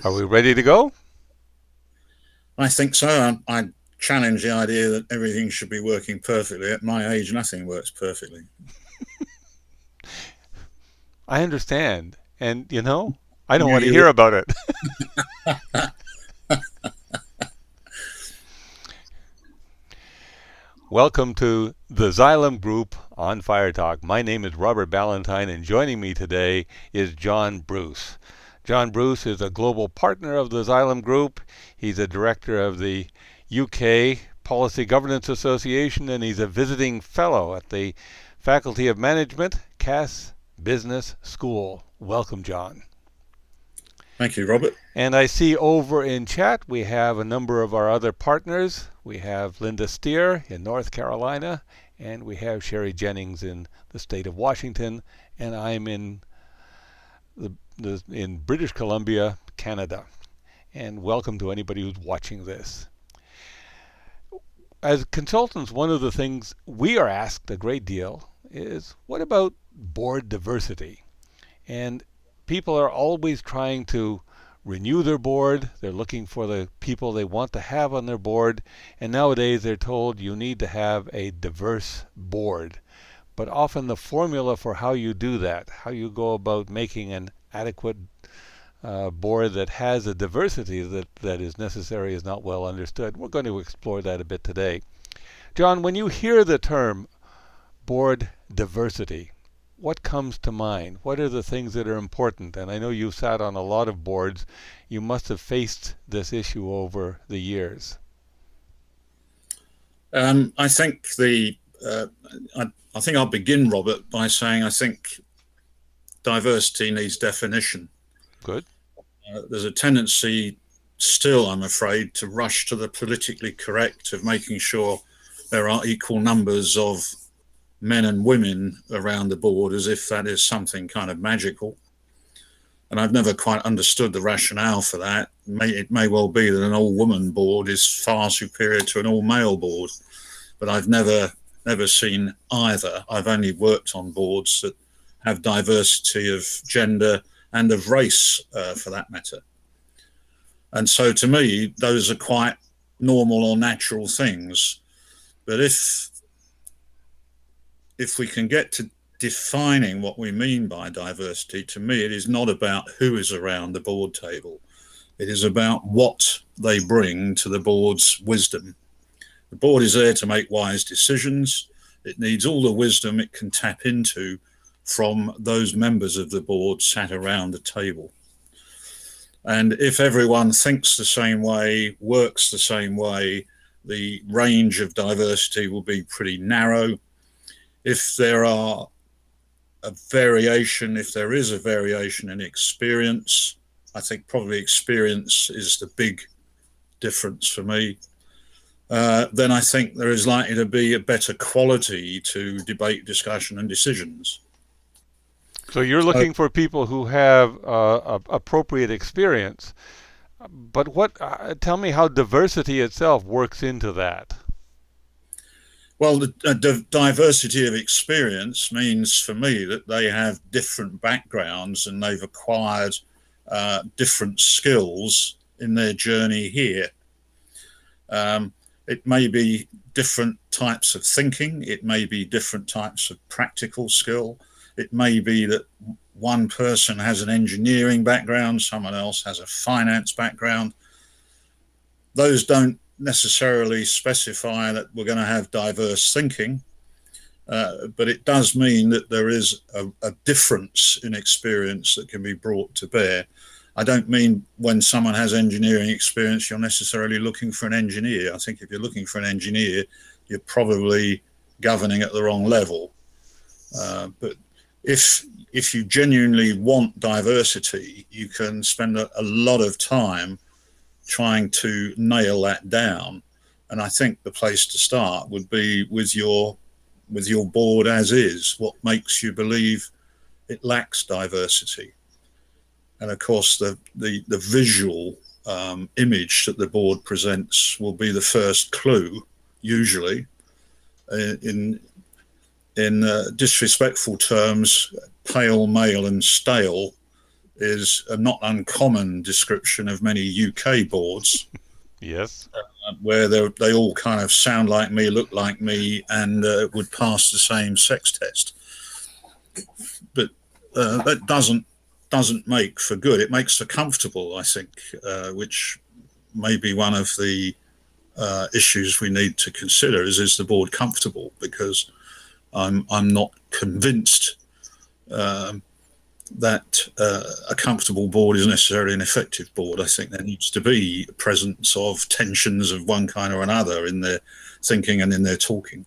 Are we ready to go? I think so. I challenge the idea that everything should be working perfectly. At my age, nothing works perfectly. I understand. And, I don't Knew want to you hear would. about it. Welcome to the Xylem Group on Fire Talk. My name is Robert Ballantyne, and joining me today is John Bruce. John Bruce is a global partner of the Xylem Group. He's a director of the UK Policy Governance Association, and he's a visiting fellow at the Faculty of Management, Cass Business School. Welcome, John. Thank you, Robert. And I see over in chat we have a number of our other partners. We have Linda Steer in North Carolina, and we have Sherry Jennings in the state of Washington, and I'm in in British Columbia, Canada. And welcome to anybody who's watching this. As consultants, one of the things we are asked a great deal is, what about board diversity? And people are always trying to renew their board. They're looking for the people they want to have on their board. And nowadays they're told you need to have a diverse board. But often the formula for how you do that, how you go about making an adequate board that has a diversity that is necessary, is not well understood. We're going to explore that a bit today. John, when you hear the term board diversity, what comes to mind? What are the things that are important? And I know you've sat on a lot of boards. You must have faced this issue over the years. I think uh, I think I'll begin, Robert, by saying I think diversity needs definition. Good. There's a tendency, still, I'm afraid, to rush to the politically correct of making sure there are equal numbers of men and women around the board, as if that is something kind of magical. And I've never quite understood the rationale for that. It may well be that an all-woman board is far superior to an all-male board, but I've never seen either. I've only worked on boards that have diversity of gender and of race, for that matter. And so, to me, those are quite normal or natural things. But if we can get to defining what we mean by diversity, to me, it is not about who is around the board table. It is about what they bring to the board's wisdom. The board is there to make wise decisions. It needs all the wisdom it can tap into from those members of the board sat around the table. And if everyone thinks the same way, works the same way, the range of diversity will be pretty narrow. If there are if there is a variation in experience, I think probably experience is the big difference for me. Then I think there is likely to be a better quality to debate, discussion, and decisions. So you're So, looking for people who have appropriate experience. But tell me how diversity itself works into that. well, the diversity of experience means for me that they have different backgrounds and they've acquired different skills in their journey here. It may be different types of thinking, it may be different types of practical skill, it may be that one person has an engineering background, someone else has a finance background. Those don't necessarily specify that we're going to have diverse thinking, but it does mean that there is a difference in experience that can be brought to bear. I don't mean when someone has engineering experience, you're necessarily looking for an engineer. I think if you're looking for an engineer, you're probably governing at the wrong level. But if you genuinely want diversity, you can spend a lot of time trying to nail that down. And I think the place to start would be with your board as is. What makes you believe it lacks diversity? And of course, the visual image that the board presents will be the first clue, usually. In disrespectful terms, pale, male, and stale is a not uncommon description of many UK boards, Yes. where they all kind of sound like me, look like me, and would pass the same sex test. But that doesn't make for good. It makes for comfortable, I think, which may be one of the issues we need to consider. Is the board comfortable? Because I'm not convinced that a comfortable board is necessarily an effective board. I think there needs to be a presence of tensions of one kind or another in their thinking and in their talking.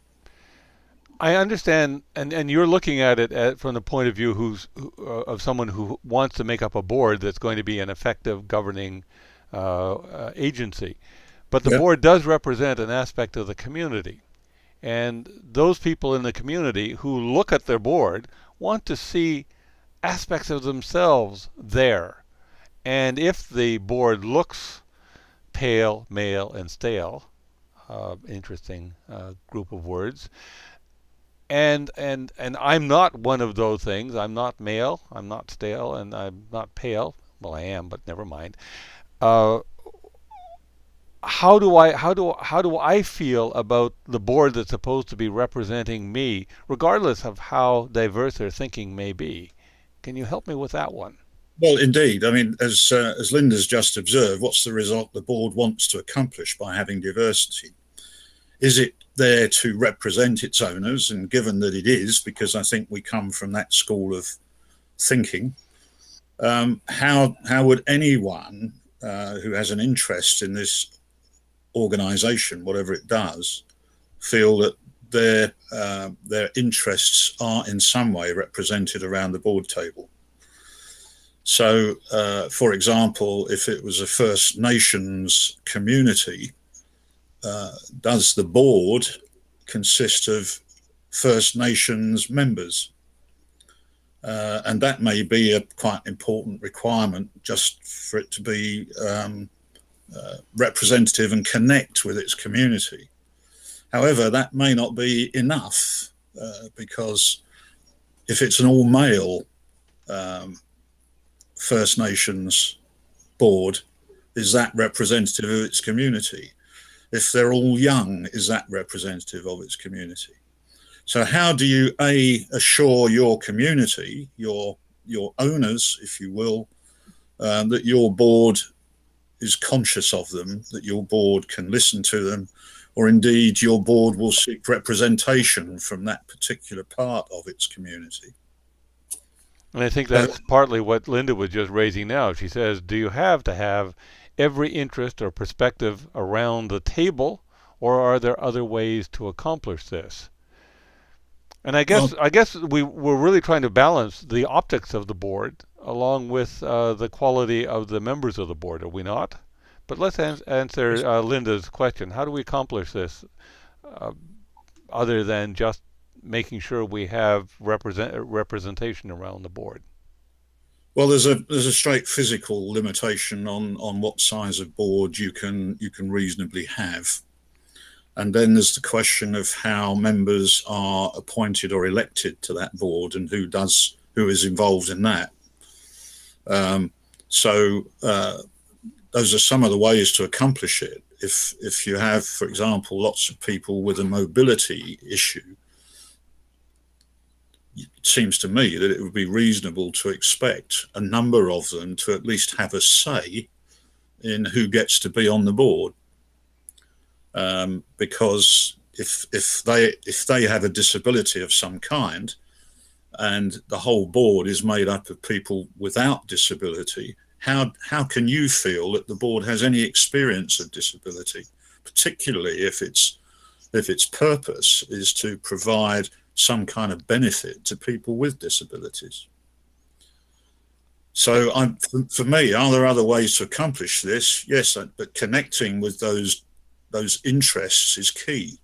I understand, and you're looking at it from the point of view of someone who wants to make up a board that's going to be an effective governing agency. But the Yeah. board does represent an aspect of the community. And those people in the community who look at their board want to see aspects of themselves there. And if the board looks pale, male, and stale, interesting group of words, and I'm not one of those things. I'm not male, I'm not stale, and I'm not pale. Well, I am, but never mind. Uh, how do I feel about the board that's supposed to be representing me, regardless of how diverse their thinking may be? Can you help me with that one? Well, indeed. I mean, as Linda's just observed, what's the result the board wants to accomplish by having diversity? Is it there to represent its owners? And given that it is, because I think we come from that school of thinking, how would anyone who has an interest in this organisation, whatever it does, feel that their interests are in some way represented around the board table? So, for example, if it was a First Nations community, does the board consist of First Nations members? And that may be a quite important requirement just for it to be representative and connect with its community. However, that may not be enough because if it's an all-male First Nations board, is that representative of its community? If they're all young, is that representative of its community? So how do you assure your community, your owners, if you will, that your board is conscious of them, that your board can listen to them, or indeed your board will seek representation from that particular part of its community? And I think that's partly what Linda was just raising now. She says, do you have to have every interest or perspective around the table, or are there other ways to accomplish this? And I guess we're really trying to balance the optics of the board along with the quality of the members of the board, are we not? But let's answer Linda's question. How do we accomplish this uh, other than just making sure we have representation around the board? Well, there's a straight physical limitation on what size of board you can reasonably have, and then there's the question of how members are appointed or elected to that board and who is involved in that. So those are some of the ways to accomplish it. If you have, for example, lots of people with a mobility issue, it seems to me that it would be reasonable to expect a number of them to at least have a say in who gets to be on the board, because if they have a disability of some kind, and the whole board is made up of people without disability, how can you feel that the board has any experience of disability, particularly if its purpose is to provide some kind of benefit to people with disabilities? So for me, are there other ways to accomplish this? Yes, but connecting with those interests is key.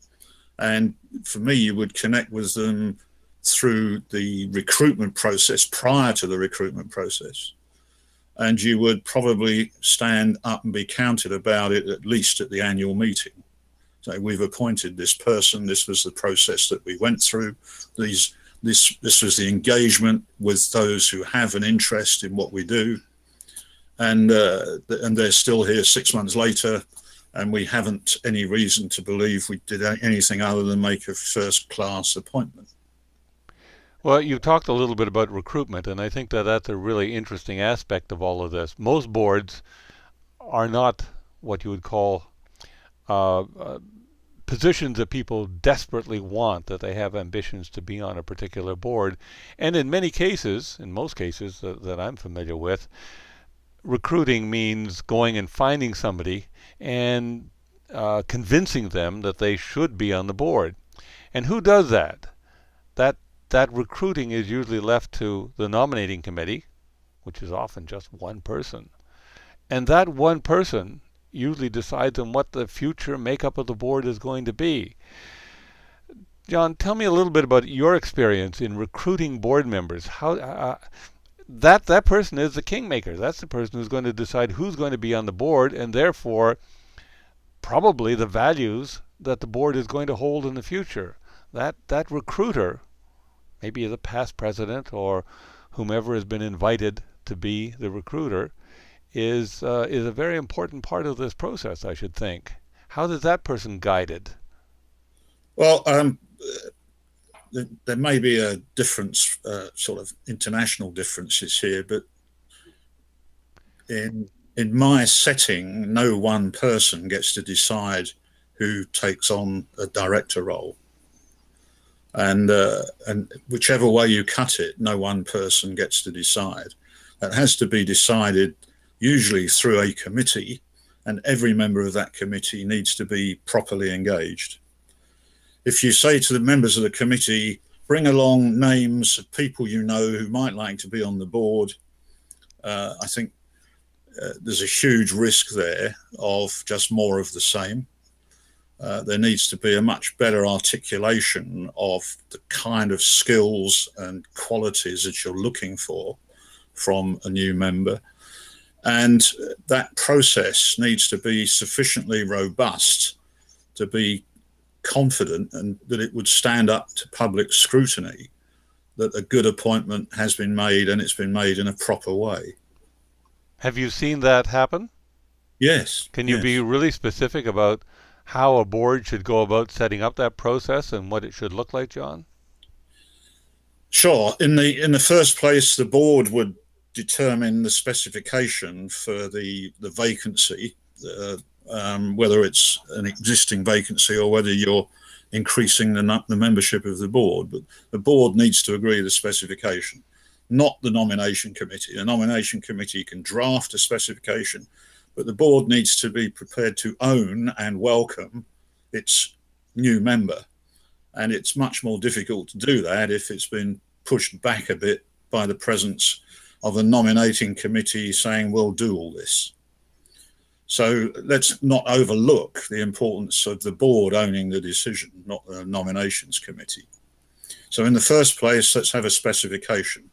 And for me, you would connect with them through the recruitment process, prior to the recruitment process. And you would probably stand up and be counted about it at least at the annual meeting. So we've appointed this person, this was the process that we went through, these This was the engagement with those who have an interest in what we do, and they're still here 6 months later, and we haven't any reason to believe we did anything other than make a first-class appointment. Well, you talked a little bit about recruitment, and I think that that's a really interesting aspect of all of this. Most boards are not what you would call uh, uh, positions that people desperately want, that they have ambitions to be on a particular board. And in many cases, in most cases that I'm familiar with, recruiting means going and finding somebody and convincing them that they should be on the board. And who does that? That that recruiting is usually left to the nominating committee, which is often just one person. And that one person usually decides on what the future makeup of the board is going to be. John, tell me a little bit about your experience in recruiting board members. How that person is the kingmaker. That's the person who's going to decide who's going to be on the board, and therefore probably the values that the board is going to hold in the future. That recruiter, maybe the past president or whomever has been invited to be the recruiter, is a very important part of this process, I should think. How is that person guided? Well, there may be a difference, sort of international differences here, but in my setting, no one person gets to decide who takes on a director role, and whichever way you cut it, no one person gets to decide. That has to be decided usually through a committee, and every member of that committee needs to be properly engaged. If you say to the members of the committee, bring along names of people you know who might like to be on the board, I think there's a huge risk there of just more of the same. There needs to be a much better articulation of the kind of skills and qualities that you're looking for from a new member. And that process needs to be sufficiently robust to be confident and that it would stand up to public scrutiny, that a good appointment has been made and it's been made in a proper way. Have you seen that happen? Yes. Can you yes. be really specific about how a board should go about setting up that process and what it should look like, John? Sure. In the first place, the board would determine the specification for the vacancy, whether it's an existing vacancy or whether you're increasing the membership of the board. But the board needs to agree the specification, not the nomination committee. The nomination committee can draft a specification, but the board needs to be prepared to own and welcome its new member. And it's much more difficult to do that if it's been pushed back a bit by the presence of a nominating committee saying, we'll do all this. So let's not overlook the importance of the board owning the decision, not the nominations committee. So in the first place, let's have a specification,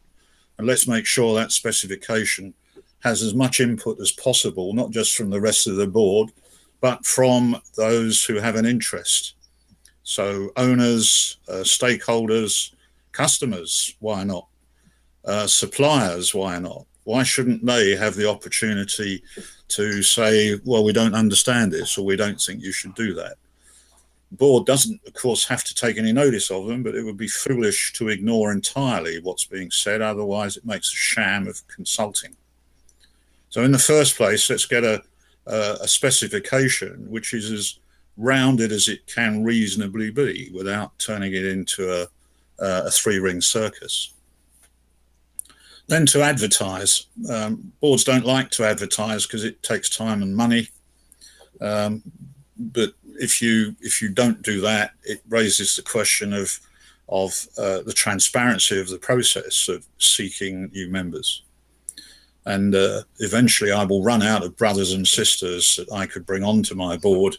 and let's make sure that specification has as much input as possible, not just from the rest of the board, but from those who have an interest. So owners, stakeholders, customers, why not? Suppliers, why not? Why shouldn't they have the opportunity to say, well, we don't understand this, or we don't think you should do that? The board doesn't, of course, have to take any notice of them, but it would be foolish to ignore entirely what's being said. Otherwise, it makes a sham of consulting. So in the first place, let's get a specification which is as rounded as it can reasonably be without turning it into a three-ring circus. Then to advertise. Boards don't like to advertise because it takes time and money. But if you don't do that, it raises the question of the transparency of the process of seeking new members. And eventually I will run out of brothers and sisters that I could bring onto my board.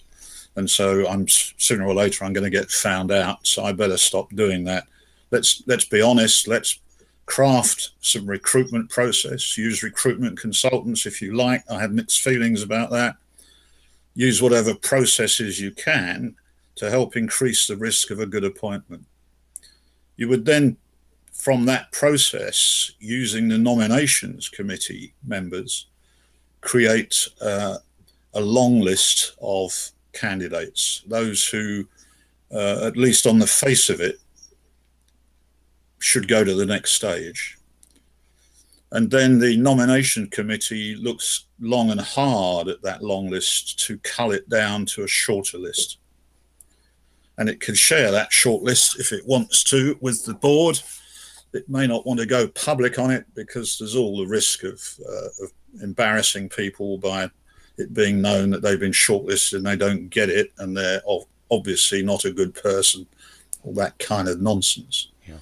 And so sooner or later I'm going to get found out. So I better stop doing that. Let's be honest. Let's craft some recruitment process. Use recruitment consultants if you like. I have mixed feelings about that. Use whatever processes you can to help increase the risk of a good appointment. You would then from that process, using the nominations committee members, create a long list of candidates, those who, at least on the face of it, should go to the next stage. And then the nomination committee looks long and hard at that long list to cull it down to a shorter list. And it can share that short list if it wants to with the board. It may not want to go public on it because there's all the risk of embarrassing people by it being known that they've been shortlisted and they don't get it and they're obviously not a good person, all that kind of nonsense. Yeah.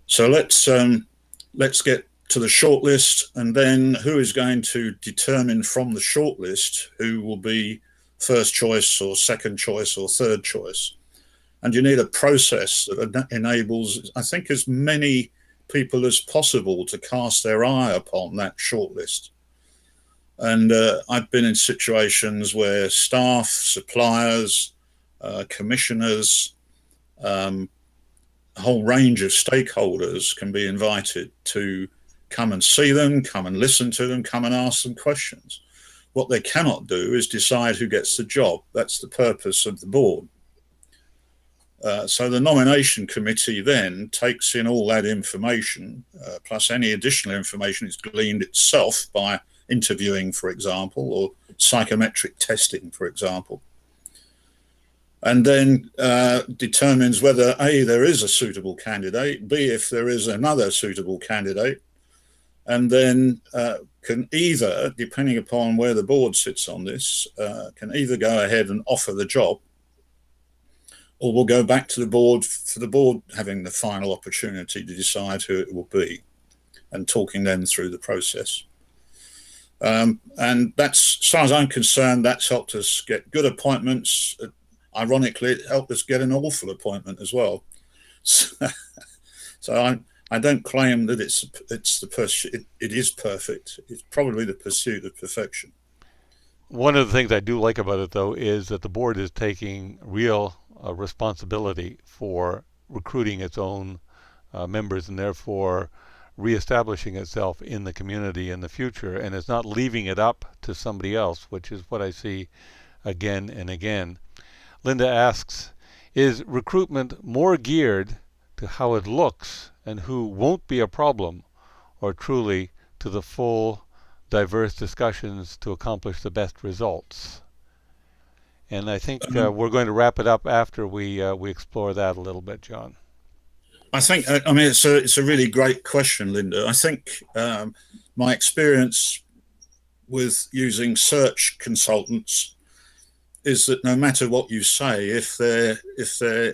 So let's get to the shortlist, and then who is going to determine from the shortlist who will be first choice or second choice or third choice. And you need a process that enables, I think, as many people as possible to cast their eye upon that shortlist. And I've been in situations where staff, suppliers, commissioners, a whole range of stakeholders can be invited to come and see them, come and listen to them, come and ask them questions. What they cannot do is decide who gets the job. That's the purpose of the board. So the nomination committee then takes in all that information, plus any additional information it's gleaned itself by interviewing, for example, or psychometric testing, for example, and then determines whether A, there is a suitable candidate, B, if there is another suitable candidate, and then can either, depending upon where the board sits on this, can either go ahead and offer the job, or we'll go back to the board for the board having the final opportunity to decide who it will be and talking them through the process. And that's, as far as I'm concerned, that's helped us get good appointments. Ironically, it helped us get an awful appointment as well. So I don't claim that it is perfect. It's probably the pursuit of perfection. One of the things I do like about it, though, is that the board is taking real responsibility for recruiting its own members and therefore reestablishing itself in the community in the future, and it's not leaving it up to somebody else, which is what I see again and again. Linda asks, is recruitment more geared to how it looks and who won't be a problem, or truly to the full, diverse discussions to accomplish the best results? And I think we're going to wrap it up after we explore that a little bit, John. I think, I mean, it's a really great question, Linda. I think my experience with using search consultants is that no matter what you say, if they're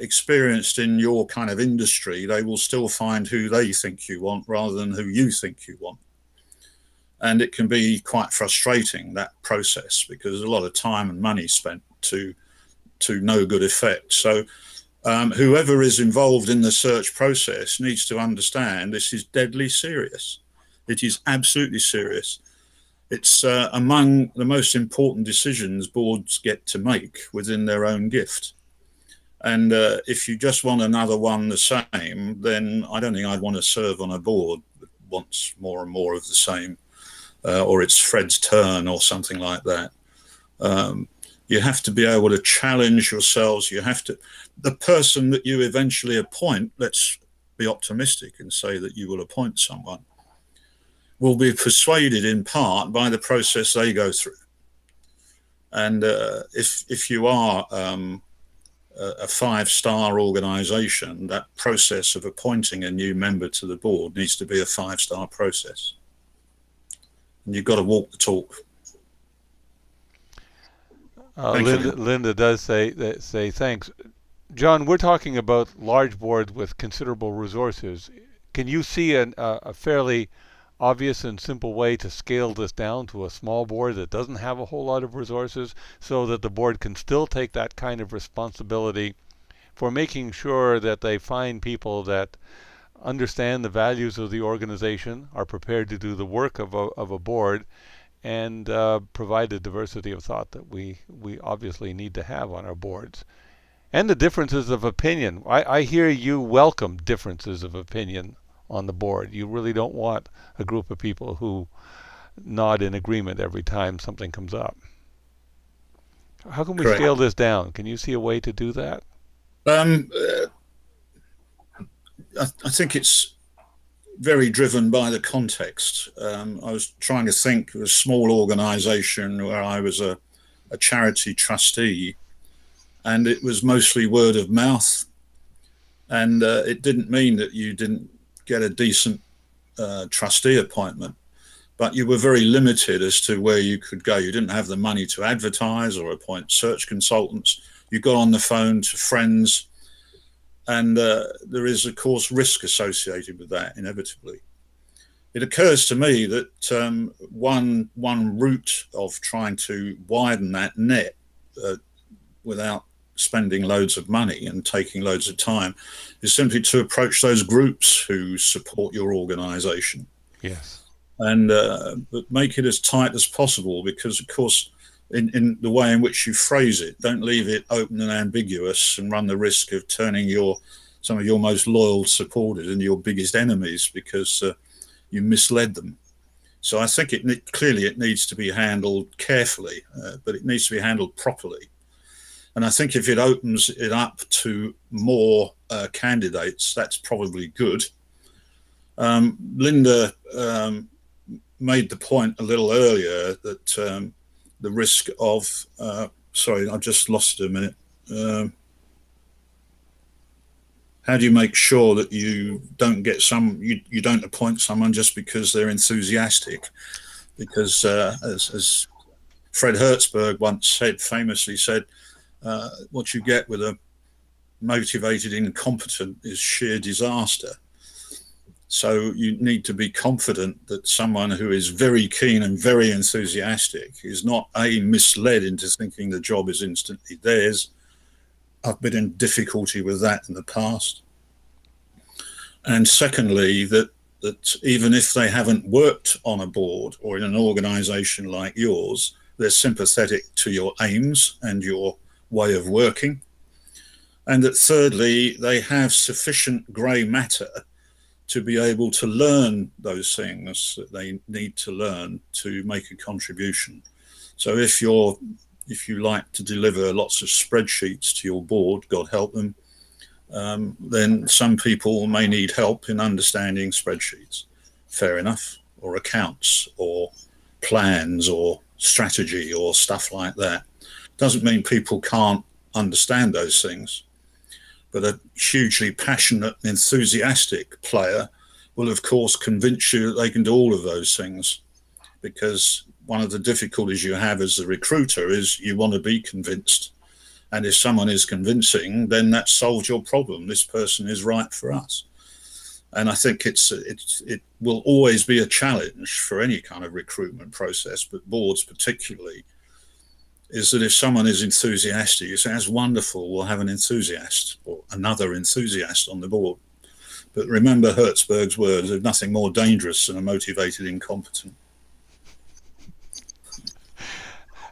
experienced in your kind of industry, they will still find who they think you want rather than who you think you want. And it can be quite frustrating, that process, because there's a lot of time and money spent to no good effect. So whoever is involved in the search process needs to understand this is deadly serious. It is absolutely serious. It's among the most important decisions boards get to make within their own gift. And if you just want another one the same, then I don't think I'd want to serve on a board that wants more and more of the same, or it's Fred's turn or something like that. You have to be able to challenge yourselves. You have to, the person that you eventually appoint, let's be optimistic and say that you will appoint someone, will be persuaded in part by the process they go through. And if you are a five-star organization, that process of appointing a new member to the board needs to be a five-star process. And you've got to walk the talk. Linda does say thanks. John, we're talking about large boards with considerable resources. Can you see a fairly obvious and simple way to scale this down to a small board that doesn't have a whole lot of resources, so that the board can still take that kind of responsibility for making sure that they find people that understand the values of the organization, are prepared to do the work of a board, and provide the diversity of thought that we obviously need to have on our boards? And the differences of opinion. I hear you welcome differences of opinion on the board. You really don't want a group of people who nod in agreement every time something comes up. How can we Correct. scale this down? Can you see a way to do that? Um, I think it's very driven by the context. I was trying to think of a small organization where I was a charity trustee, and it was mostly word of mouth. And it didn't mean that you didn't get a decent trustee appointment, but you were very limited as to where you could go. You didn't have the money to advertise or appoint search consultants. You got on the phone to friends, and there is, of course, risk associated with that, inevitably. It occurs to me that one route of trying to widen that net without spending loads of money and taking loads of time is simply to approach those groups who support your organization. Yes. And but make it as tight as possible, because, of course, in the way in which you phrase it, don't leave it open and ambiguous and run the risk of turning some of your most loyal supporters into your biggest enemies because you misled them. So I think clearly it needs to be handled carefully, but it needs to be handled properly. And I think if it opens it up to more candidates, that's probably good. Linda made the point a little earlier that the risk of, sorry, I've just lost it a minute. How do you make sure that you don't get you don't appoint someone just because they're enthusiastic? Because as Fred Hertzberg once famously said, what you get with a motivated incompetent is sheer disaster. So you need to be confident that someone who is very keen and very enthusiastic is not misled into thinking the job is instantly theirs. I've been in difficulty with that in the past. And secondly, that even if they haven't worked on a board or in an organization like yours, they're sympathetic to your aims and your way of working. And that thirdly, they have sufficient grey matter to be able to learn those things that they need to learn to make a contribution. So if you like to deliver lots of spreadsheets to your board, God help them, then some people may need help in understanding spreadsheets. Fair enough. Or accounts or plans or strategy or stuff like that. Doesn't mean people can't understand those things. But a hugely passionate, enthusiastic player will, of course, convince you that they can do all of those things. Because one of the difficulties you have as a recruiter is you want to be convinced. And if someone is convincing, then that solves your problem. This person is right for us. And I think it will always be a challenge for any kind of recruitment process, but boards particularly, is that if someone is enthusiastic, you say, that's wonderful, we'll have an enthusiast or another enthusiast on the board. But remember Hertzberg's words, there's nothing more dangerous than a motivated incompetent.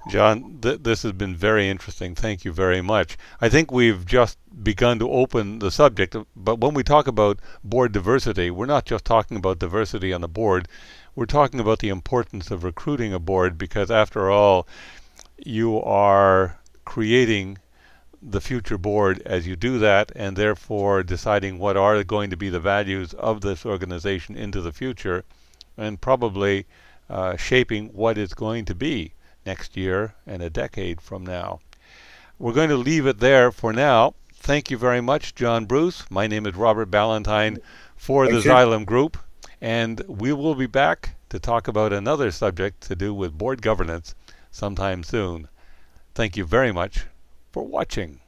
John, this has been very interesting. Thank you very much. I think we've just begun to open the subject, but when we talk about board diversity, we're not just talking about diversity on the board. We're talking about the importance of recruiting a board, because after all, you are creating the future board as you do that, and therefore deciding what are going to be the values of this organization into the future, and probably shaping what it's going to be next year and a decade from now. We're going to leave it there for now. Thank you very much, John Bruce. My name is Robert Ballantyne for the Xylem Group, and we will be back to talk about another subject to do with board governance sometime soon. Thank you very much for watching.